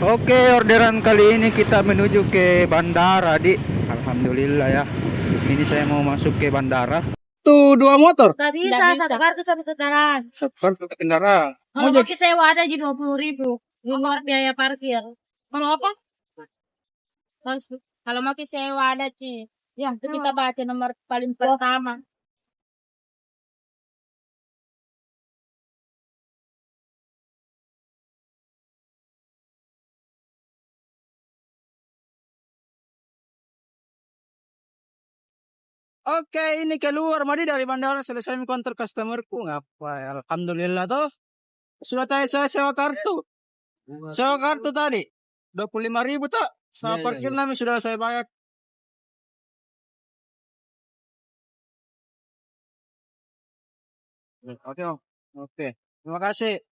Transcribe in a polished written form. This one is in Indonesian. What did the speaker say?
Oke, orderan kali ini kita menuju ke bandara, Di. Alhamdulillah ya. Ini saya mau masuk ke bandara. Tuh, 2 motor. Nggak bisa, Nggak bisa. satu kartu satu kendaraan. Satu kendaraan. Kalau pakai sewa ada aja 20.000. Di luar biaya parkir. Kalau apa? Harus Kalau mau sewa ada sih. Ya, itu kita baca nomor paling pertama. Oke, ini keluar Madi dari bandara selesai mengkontrol customerku. Ngapa? Ya, alhamdulillah toh. Sudah saya sewa kartu. Sewa kartu tadi. 25.000 tak? Sama parkir namin sudah saya bayar. Oke, Om. Oke. Terima kasih.